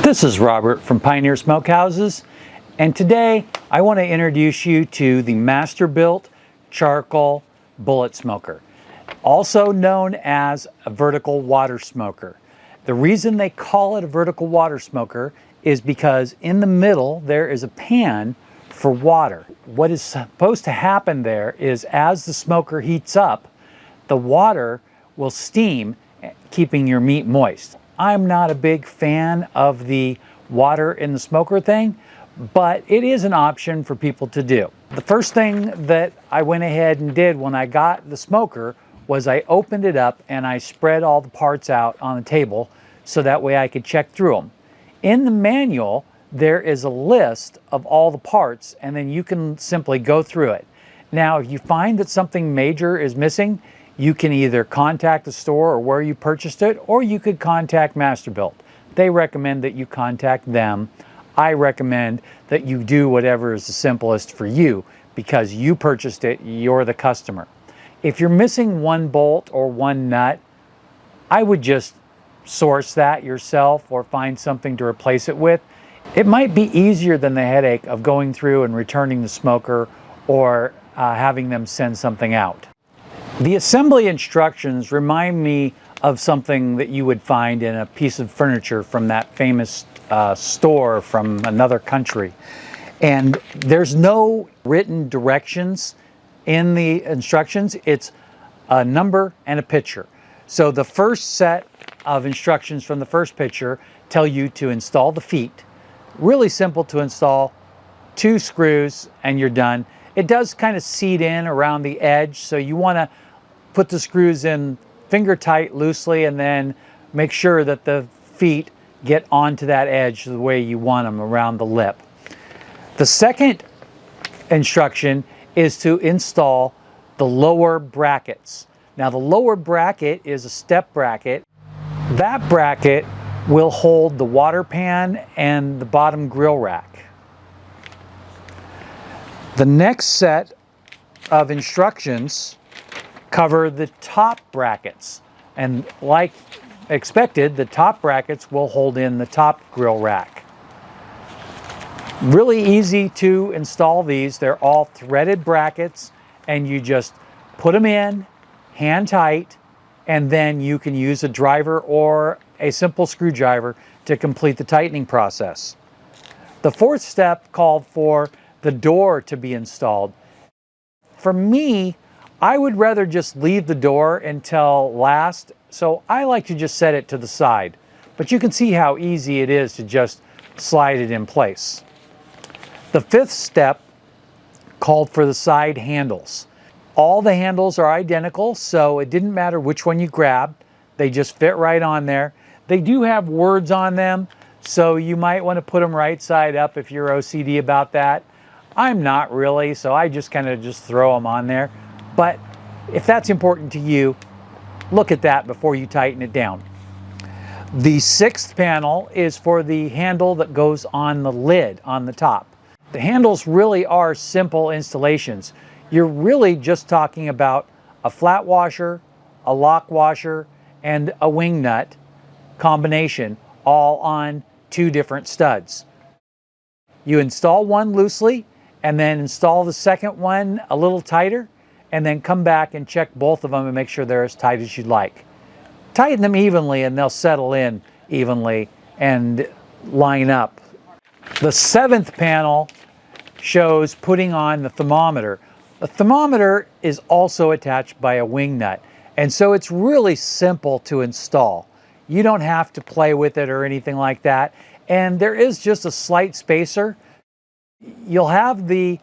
This is Robert from Pioneer Smokehouses, and today I want to introduce you to the Masterbuilt charcoal bullet smoker, also known as a vertical water smoker. The reason they call it a vertical water smoker is because in the middle there is a pan for water. What is supposed to happen there is as the smoker heats up, the water will steam, keeping your meat moist. I'm not a big fan of the water in the smoker thing, but it is an option for people to do. The first thing that I went ahead and did when I got the smoker was I opened it up and I spread all the parts out on the table so that way I could check through them. In the manual, there is a list of all the parts, and then you can simply go through it. Now, if you find that something major is missing, you can either contact the store or where you purchased it, or you could contact Masterbuilt. They recommend that you contact them. I recommend that you do whatever is the simplest for you because you purchased it, you're the customer. If you're missing one bolt or one nut, I would just source that yourself or find something to replace it with. It might be easier than the headache of going through and returning the smoker or having them send something out. The assembly instructions remind me of something that you would find in a piece of furniture from that famous store from another country. And there's no written directions in the instructions. It's a number and a picture. So the first set of instructions from the first picture tell you to install the feet. Really simple to install, 2 screws and you're done. It does kind of seat in around the edge, so you want to put the screws in finger tight loosely and then make sure that the feet get onto that edge the way you want them around the lip. The second instruction is to install the lower brackets. Now the lower bracket is a step bracket. That bracket will hold the water pan and the bottom grill rack. The next set of instructions cover the top brackets, and like expected, the top brackets will hold in the top grill rack. Really easy to install these. They're all threaded brackets, and you just put them in hand tight, and then you can use a driver or a simple screwdriver to complete the tightening process. The fourth step called for the door to be installed. For me, I would rather just leave the door until last, so I like to just set it to the side. But you can see how easy it is to just slide it in place. The fifth step called for the side handles. All the handles are identical, so it didn't matter which one you grabbed. They just fit right on there. They do have words on them, so you might want to put them right side up if you're OCD about that. I'm not really, so I just kind of just throw them on there. But if that's important to you, look at that before you tighten it down. The sixth panel is for the handle that goes on the lid on the top. The handles really are simple installations. You're really just talking about a flat washer, a lock washer, and a wing nut combination, all on 2 different studs. You install one loosely and then install the second one a little tighter, and then come back and check both of them and make sure they're as tight as you'd like. Tighten them evenly and they'll settle in evenly and line up. The 7th panel shows putting on the thermometer. The thermometer is also attached by a wing nut, and so it's really simple to install. You don't have to play with it or anything like that, and there is just a slight spacer. You'll have the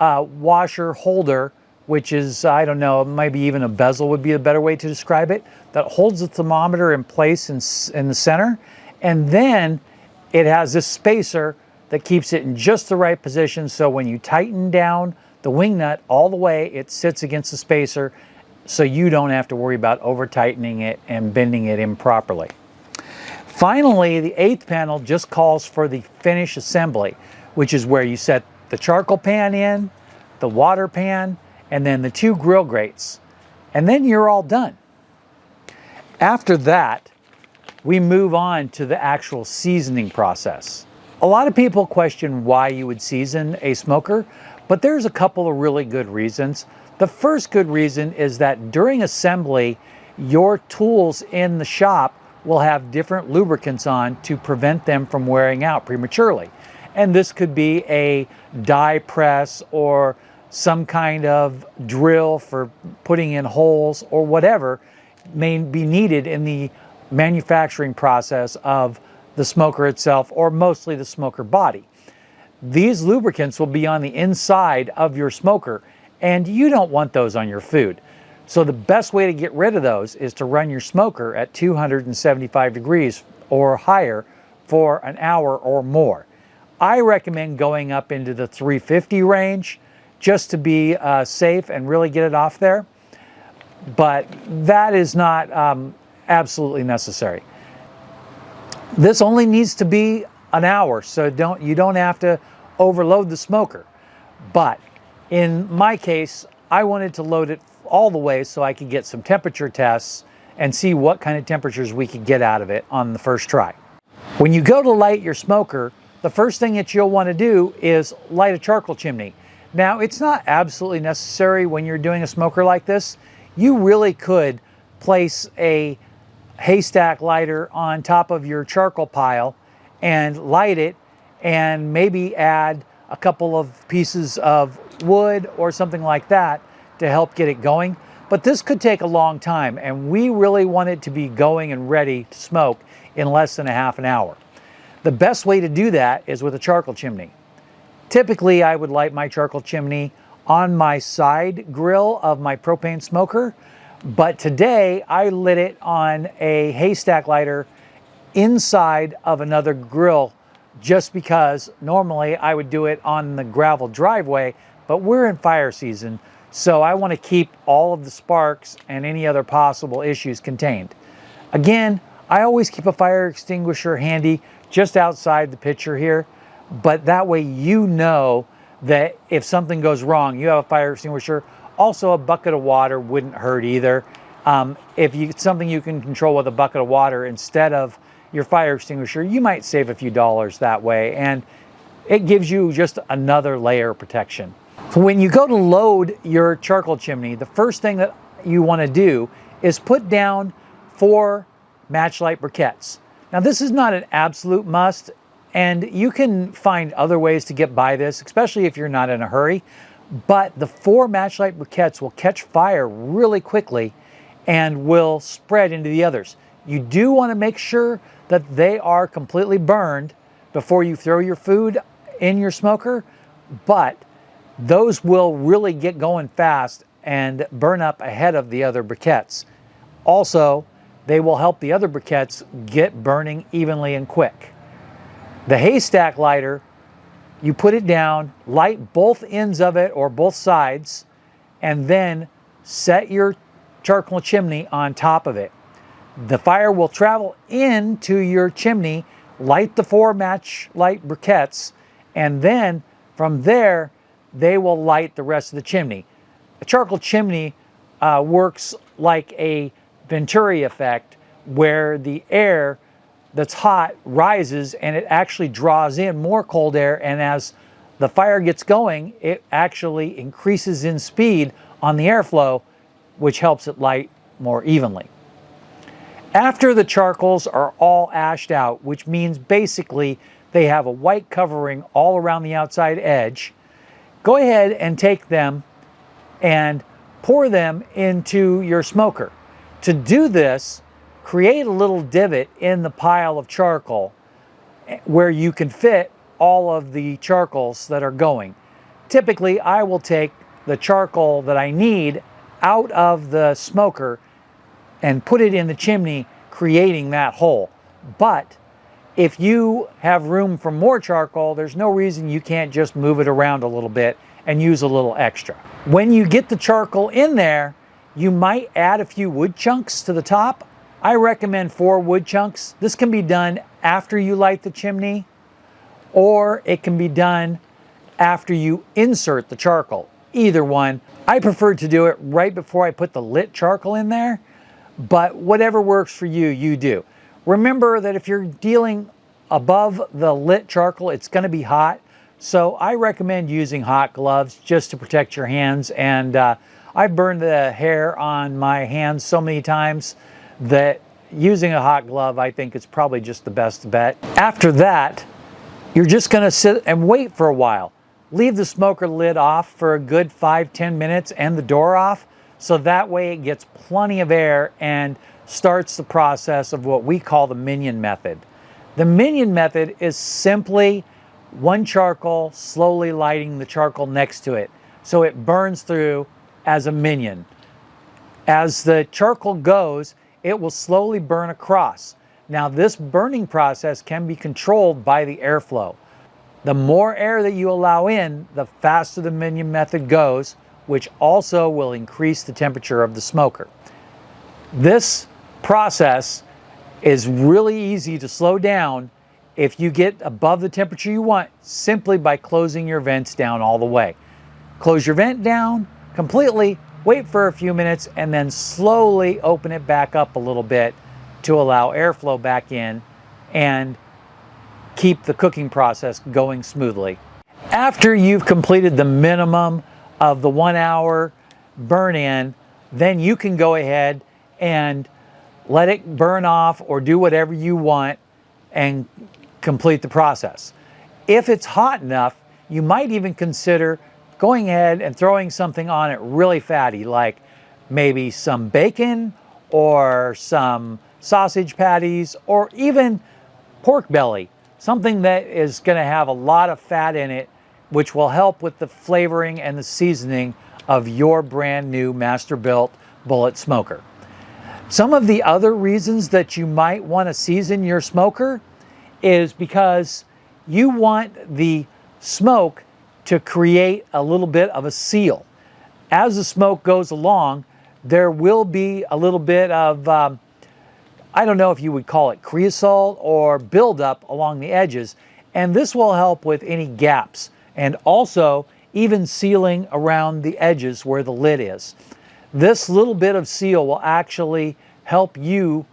washer holder, which is, I don't know, maybe even a bezel would be a better way to describe it, that holds the thermometer in place in the center. And then it has this spacer that keeps it in just the right position, so when you tighten down the wing nut all the way, it sits against the spacer, so you don't have to worry about over-tightening it and bending it improperly. Finally, the 8th panel just calls for the finish assembly, which is where you set the charcoal pan in, the water pan, and then the 2 grill grates. And then you're all done. After that, we move on to the actual seasoning process. A lot of people question why you would season a smoker, but there's a couple of really good reasons. The first good reason is that during assembly, your tools in the shop will have different lubricants on to prevent them from wearing out prematurely. And this could be a die press or some kind of drill for putting in holes or whatever may be needed in the manufacturing process of the smoker itself, or mostly the smoker body. These lubricants will be on the inside of your smoker, and you don't want those on your food. So the best way to get rid of those is to run your smoker at 275 degrees or higher for an hour or more. I recommend going up into the 350 range just to be safe and really get it off there. But that is not absolutely necessary. This only needs to be an hour, so you don't have to overload the smoker. But in my case, I wanted to load it all the way so I could get some temperature tests and see what kind of temperatures we could get out of it on the first try. When you go to light your smoker, the first thing that you'll want to do is light a charcoal chimney. Now, it's not absolutely necessary when you're doing a smoker like this. You really could place a haystack lighter on top of your charcoal pile and light it, and maybe add a couple of pieces of wood or something like that to help get it going. But this could take a long time, and we really want it to be going and ready to smoke in less than a half an hour. The best way to do that is with a charcoal chimney. Typically, I would light my charcoal chimney on my side grill of my propane smoker, but today I lit it on a haystack lighter inside of another grill, just because normally I would do it on the gravel driveway, but we're in fire season, so I want to keep all of the sparks and any other possible issues contained. Again, I always keep a fire extinguisher handy just outside the picture here, but that way you know that if something goes wrong, you have a fire extinguisher. Also, a bucket of water wouldn't hurt either. If it's something you can control with a bucket of water instead of your fire extinguisher, you might save a few dollars that way, and it gives you just another layer of protection. So when you go to load your charcoal chimney, the first thing that you want to do is put down 4 matchlight briquettes. Now, this is not an absolute must, and you can find other ways to get by this, especially if you're not in a hurry. But the 4 matchlight briquettes will catch fire really quickly and will spread into the others. You do want to make sure that they are completely burned before you throw your food in your smoker, but those will really get going fast and burn up ahead of the other briquettes. Also, they will help the other briquettes get burning evenly and quick. The haystack lighter, you put it down, light both ends of it or both sides, and then set your charcoal chimney on top of it. The fire will travel into your chimney, light the 4 matchlight briquettes, and then from there, they will light the rest of the chimney. A charcoal chimney works like a Venturi effect, where the air that's hot rises and it actually draws in more cold air, and as the fire gets going, it actually increases in speed on the airflow, which helps it light more evenly. After the charcoals are all ashed out, which means basically they have a white covering all around the outside edge, go ahead and take them and pour them into your smoker. To do this, create a little divot in the pile of charcoal where you can fit all of the charcoals that are going. Typically, I will take the charcoal that I need out of the smoker and put it in the chimney, creating that hole. But if you have room for more charcoal, there's no reason you can't just move it around a little bit and use a little extra. When you get the charcoal in there, you might add a few wood chunks to the top. I recommend 4 wood chunks. This can be done after you light the chimney, or it can be done after you insert the charcoal. Either one. I prefer to do it right before I put the lit charcoal in there, but whatever works for you, you do. Remember that if you're dealing above the lit charcoal, it's going to be hot. So I recommend using hot gloves just to protect your hands. And I've burned the hair on my hands so many times that using a hot glove, I think, is probably just the best bet. After that, you're just going to sit and wait for a while. Leave the smoker lid off for a good 5-10 minutes and the door off, so that way it gets plenty of air and starts the process of what we call the minion method. The minion method is simply one charcoal slowly lighting the charcoal next to it, so it burns through as a minion. As the charcoal goes, it will slowly burn across. Now, this burning process can be controlled by the airflow. The more air that you allow in, the faster the minion method goes, which also will increase the temperature of the smoker. This process is really easy to slow down if you get above the temperature you want, simply by closing your vents down all the way. Close your vent down completely, wait for a few minutes, and then slowly open it back up a little bit to allow airflow back in and keep the cooking process going smoothly. After you've completed the minimum of the 1 hour burn-in, then you can go ahead and let it burn off or do whatever you want and complete the process. If it's hot enough, you might even consider going ahead and throwing something on it really fatty, like maybe some bacon or some sausage patties or even pork belly. Something that is going to have a lot of fat in it, which will help with the flavoring and the seasoning of your brand new Masterbuilt bullet smoker. Some of the other reasons that you might want to season your smoker is because you want the smoke to create a little bit of a seal. As the smoke goes along, there will be a little bit of I don't know if you would call it creosote or buildup along the edges, and this will help with any gaps and also even sealing around the edges where the lid is. This little bit of seal will actually help you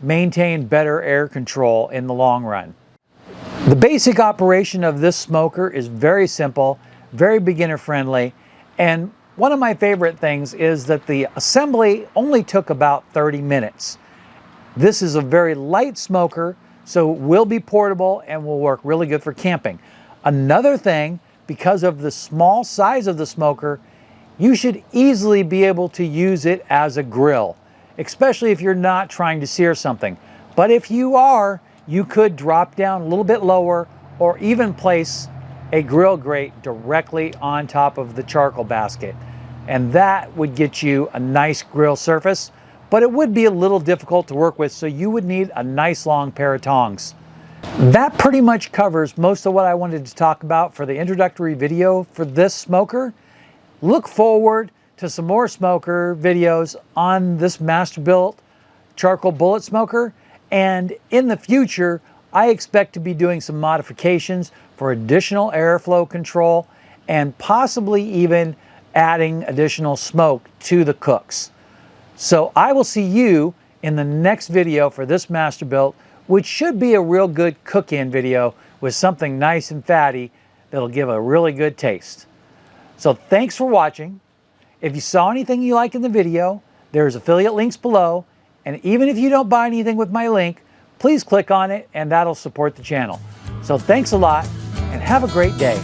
maintain better air control in the long run. The basic operation of this smoker is very simple, very beginner friendly, and one of my favorite things is that the assembly only took about 30 minutes. This is a very light smoker, so it will be portable and will work really good for camping. Another thing, because of the small size of the smoker, you should easily be able to use it as a grill, especially if you're not trying to sear something. But if you are, you could drop down a little bit lower or even place a grill grate directly on top of the charcoal basket. And that would get you a nice grill surface, but it would be a little difficult to work with, so you would need a nice long pair of tongs. That pretty much covers most of what I wanted to talk about for the introductory video for this smoker. Look forward to some more smoker videos on this Masterbuilt charcoal bullet smoker, and in the future I expect to be doing some modifications for additional airflow control and possibly even adding additional smoke to the cooks. So I will see you in the next video for this Masterbuilt, which should be a real good cook-in video with something nice and fatty that'll give a really good taste. So thanks for watching. If you saw anything you like in the video, there's affiliate links below, and even if you don't buy anything with my link, please click on it and that'll support the channel. So thanks a lot and have a great day.